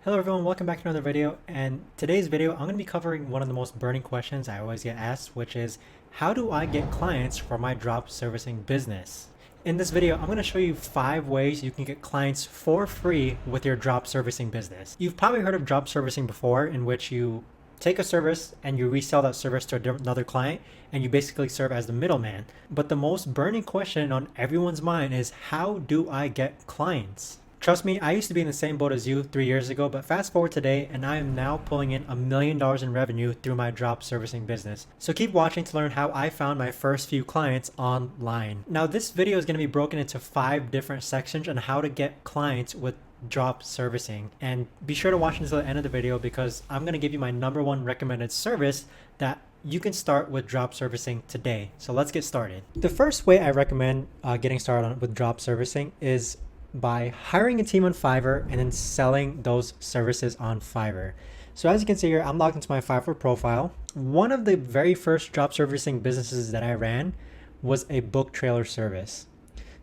Hello everyone, welcome back to another video. And today's video, I'm going to be covering one of the most burning questions I always get asked, which is how do I get clients for my drop servicing business? In this video, I'm going to show you 5 ways you can get clients for free with your drop servicing business. You've probably heard of drop servicing before, in which you take a service and you resell that service to another client and you basically serve as the middleman. But the most burning question on everyone's mind is, how do I get clients? Trust me, I used to be in the same boat as you 3 years ago, but fast forward today and I am now pulling in $1 million in revenue through my drop servicing business. So keep watching to learn how I found my first few clients online. Now this video is going to be broken into 5 different sections on how to get clients with drop servicing. And be sure to watch until the end of the video because I'm going to give you my #1 recommended service that you can start with drop servicing today. So let's get started. The first way I recommend getting started with drop servicing is by hiring a team on Fiverr and then selling those services on Fiverr. So as you can see here, I'm logged into my Fiverr profile. One of the very first drop servicing businesses that I ran was a book trailer service.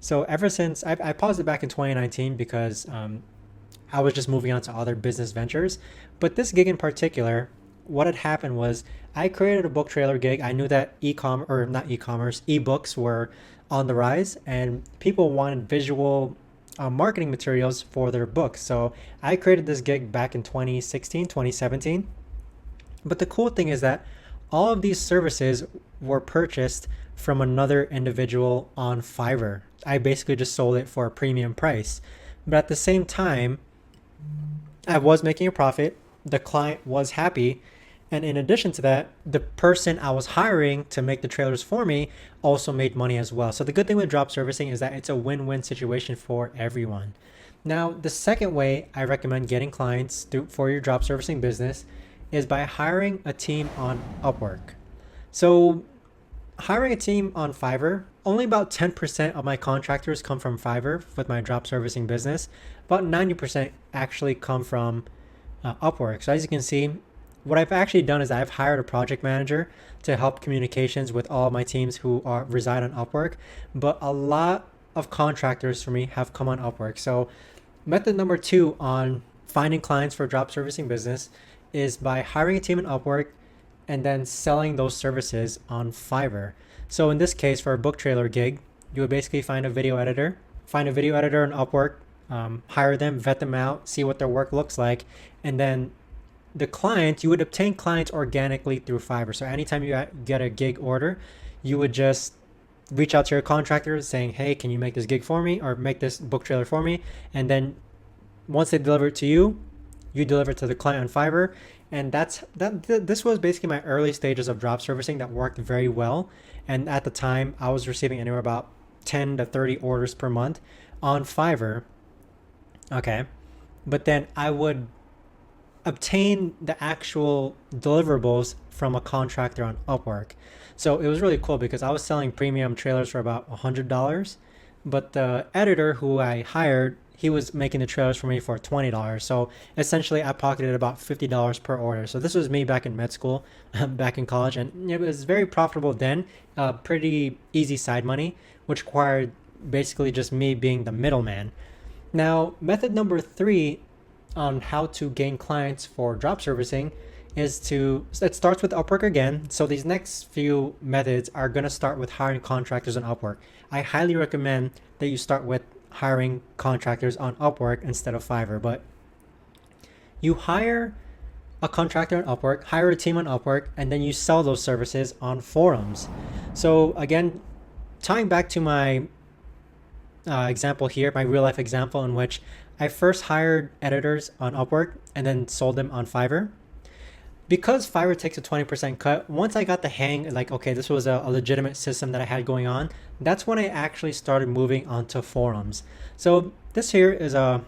So ever since, I paused it back in 2019 because I was just moving on to other business ventures. But this gig in particular, what had happened was I created a book trailer gig. I knew that ebooks were on the rise and people wanted visual marketing materials for their books. So I created this gig back in 2016, 2017. But the cool thing is that all of these services were purchased from another individual on Fiverr. I basically just sold it for a premium price. But at the same time, I was making a profit. The client was happy. And in addition to that, the person I was hiring to make the trailers for me also made money as well. So the good thing with drop servicing is that it's a win-win situation for everyone. Now, the second way I recommend getting clients for your drop servicing business is by hiring a team on Upwork. So hiring a team on Fiverr, only about 10% of my contractors come from Fiverr with my drop servicing business. About 90% actually come from Upwork. So as you can see, what I've actually done is I've hired a project manager to help communications with all of my teams who reside on Upwork, but a lot of contractors for me have come on Upwork. So method number 2 on finding clients for drop servicing business is by hiring a team on Upwork and then selling those services on Fiverr. So in this case, for a book trailer gig, you would basically find a video editor on Upwork, hire them, vet them out, see what their work looks like, and then the client, you would obtain clients organically through Fiverr. So anytime you get a gig order, you would just reach out to your contractor saying, hey, can you make this gig for me or make this book trailer for me? And then once they deliver it to you, you deliver it to the client on Fiverr. And this was basically my early stages of drop servicing that worked very well. And at the time, I was receiving anywhere about 10 to 30 orders per month on Fiverr. Okay. But then I would obtain the actual deliverables from a contractor on Upwork. So it was really cool because I was selling premium trailers for about $100, but the editor who I hired, he was making the trailers for me for $20. So essentially I pocketed about $50 per order. So this was me back in med school, back in college, and it was very profitable then, pretty easy side money, which required basically just me being the middleman. Now, method number 3 on how to gain clients for drop servicing is it starts with Upwork again. So these next few methods are going to start with hiring contractors on Upwork. I highly recommend that you start with hiring contractors on Upwork instead of Fiverr, but you hire a contractor on Upwork, hire a team on Upwork, and then you sell those services on forums. So again, tying back to my example here, my real life example in which I first hired editors on Upwork and then sold them on Fiverr. Because Fiverr takes a 20% cut, once I got the hang, like, okay, this was a legitimate system that I had going on, that's when I actually started moving onto forums. So this here is a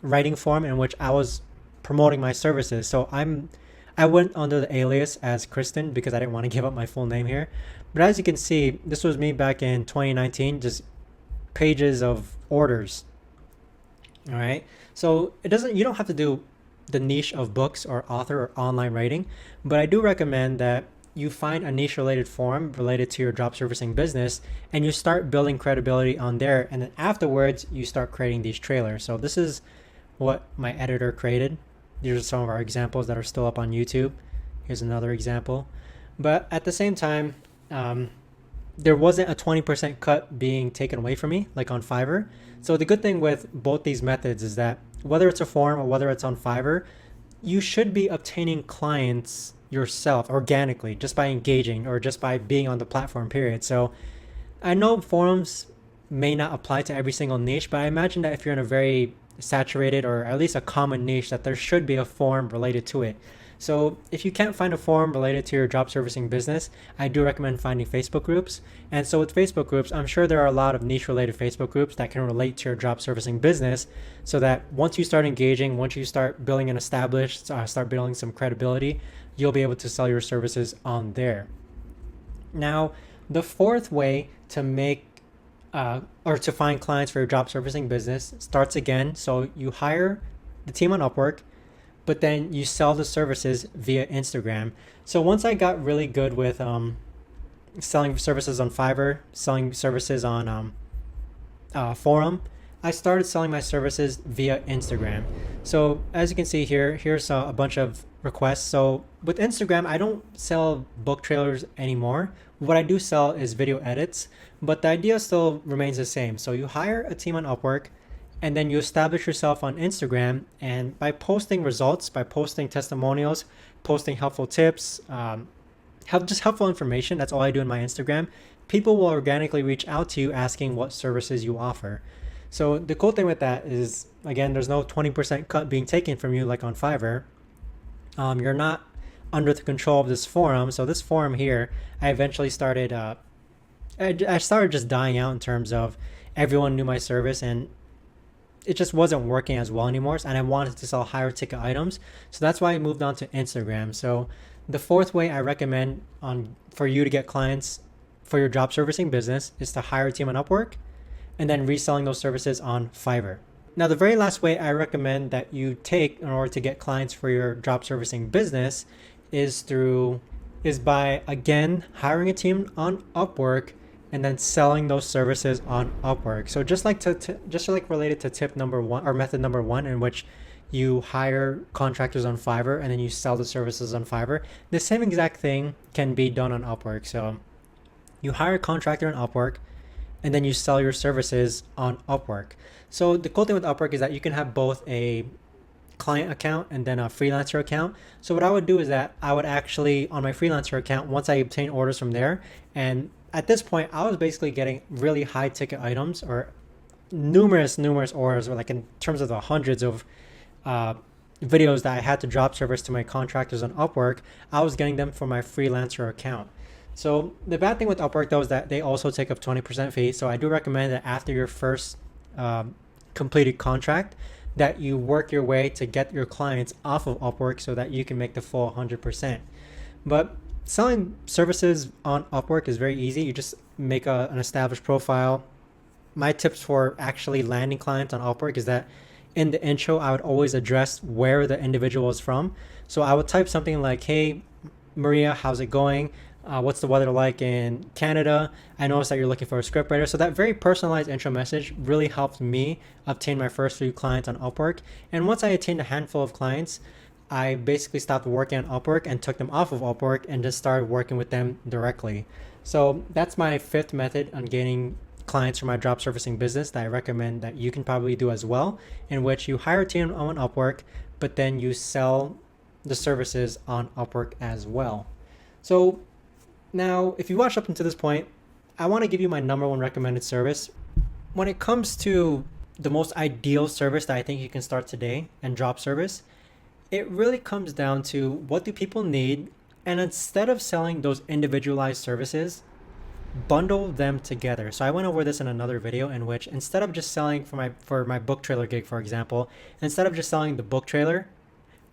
writing forum in which I was promoting my services. So I went under the alias as Kristen because I didn't want to give up my full name here. But as you can see, this was me back in 2019, just pages of orders. All right. So you don't have to do the niche of books or author or online writing, but I do recommend that you find a niche related forum related to your drop servicing business and you start building credibility on there. And then afterwards you start creating these trailers. So this is what my editor created. These are some of our examples that are still up on YouTube. Here's another example. But at the same time, there wasn't a 20% cut being taken away from me like on Fiverr. So the good thing with both these methods is that whether it's a forum or whether it's on Fiverr, you should be obtaining clients yourself organically just by engaging or just by being on the platform, period. So I know forums may not apply to every single niche, but I imagine that if you're in a very saturated or at least a common niche, that there should be a forum related to it. So if you can't find a forum related to your job servicing business, I do recommend finding Facebook groups. And so with Facebook groups, I'm sure there are a lot of niche related Facebook groups that can relate to your job servicing business, so that once you start engaging, once you start building an established, start building some credibility, you'll be able to sell your services on there. Now, the fourth way to make or to find clients for your job servicing business starts again. So you hire the team on Upwork, but then you sell the services via Instagram. So once I got really good with selling services on Fiverr, selling services on forum, I started selling my services via Instagram. So as you can see here, here's a bunch of requests. So with Instagram, I don't sell book trailers anymore. What I do sell is video edits, but the idea still remains the same. So you hire a team on Upwork, and then you establish yourself on Instagram, and by posting results, by posting testimonials, posting helpful tips, just helpful information, that's all I do in my Instagram, people will organically reach out to you asking what services you offer. So the cool thing with that is, again, there's no 20% cut being taken from you like on Fiverr. You're not under the control of this forum. So this forum here, I eventually started, I started just dying out in terms of everyone knew my service, and it just wasn't working as well anymore, and I wanted to sell higher ticket items. So that's why I moved on to Instagram. So the fourth way I recommend for you to get clients for your job servicing business is to hire a team on Upwork and then reselling those services on Fiverr. Now, the very last way I recommend that you take in order to get clients for your job servicing business is by, again, hiring a team on Upwork and then selling those services on Upwork. So just like related to tip number one or method number one, in which you hire contractors on Fiverr and then you sell the services on Fiverr, the same exact thing can be done on Upwork. So you hire a contractor on Upwork and then you sell your services on Upwork. So the cool thing with Upwork is that you can have both a client account and then a freelancer account. So what I would do is that I would actually, on my freelancer account, once I obtain orders from there, and at this point, I was basically getting really high ticket items or numerous orders, or like in terms of the hundreds of videos that I had to drop service to my contractors on Upwork. I was getting them from my freelancer account. So the bad thing with Upwork though is that they also take up 20% fee. So I do recommend that after your first completed contract, that you work your way to get your clients off of Upwork so that you can make the full 100%. But selling services on Upwork is very easy. You just make an established profile. My tips for actually landing clients on Upwork is that in the intro, I would always address where the individual is from. So I would type something like, "Hey, Maria, how's it going? What's the weather like in Canada? I noticed that you're looking for a scriptwriter." So that very personalized intro message really helped me obtain my first few clients on Upwork. And once I attained a handful of clients, I basically stopped working on Upwork and took them off of Upwork and just started working with them directly. So that's my fifth method on gaining clients for my job servicing business that I recommend that you can probably do as well, in which you hire a team on Upwork, but then you sell the services on Upwork as well. So now, if you watched up until this point, I want to give you my number one recommended service. When it comes to the most ideal service that I think you can start today and drop service, it really comes down to what do people need, and instead of selling those individualized services, bundle them together. So I went over this in another video, in which instead of just selling for my book trailer gig, for example, instead of just selling the book trailer,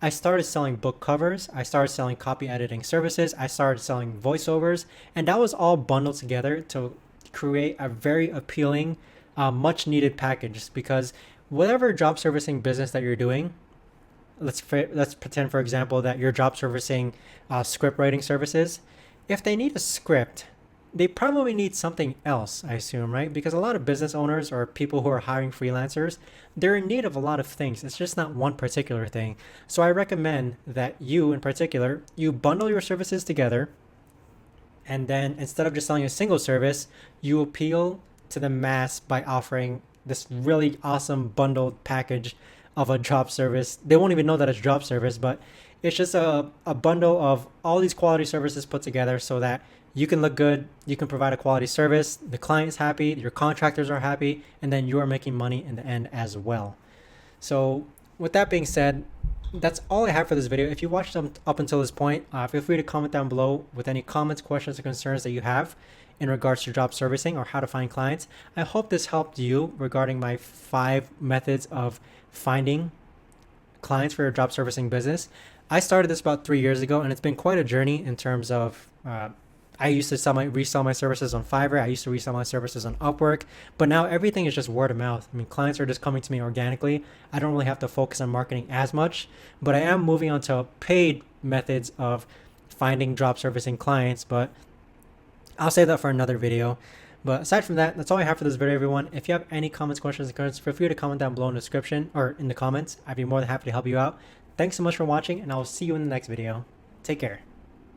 I started selling book covers, I started selling copy editing services, I started selling voiceovers, and that was all bundled together to create a very appealing, much needed package. Because whatever job servicing business that you're doing, let's pretend, for example, that you're job servicing script writing services. If they need a script, they probably need something else, I assume, right? Because a lot of business owners or people who are hiring freelancers, they're in need of a lot of things. It's just not one particular thing. So I recommend that you, in particular, you bundle your services together, and then instead of just selling a single service, you appeal to the mass by offering this really awesome bundled package of a drop service. They won't even know that it's drop service, but it's just a bundle of all these quality services put together so that you can look good, you can provide a quality service, the client's happy, your contractors are happy, and then you are making money in the end as well. So with that being said, that's all I have for this video. If you watched them up until this point, feel free to comment down below with any comments, questions, or concerns that you have in regards to job servicing or how to find clients. I hope this helped you regarding my 5 methods of finding clients for your job servicing business. I started this about 3 years ago, and it's been quite a journey in terms of I used to resell my services on Fiverr. I used to resell my services on Upwork, but now everything is just word of mouth. I mean, clients are just coming to me organically. I don't really have to focus on marketing as much, but I am moving on to paid methods of finding job servicing clients, but I'll save that for another video. But aside from that, that's all I have for this video, everyone. If you have any comments, questions, and concerns, feel free to comment down below in the description or in the comments. I'd be more than happy to help you out. Thanks so much for watching, and I will see you in the next video. Take care.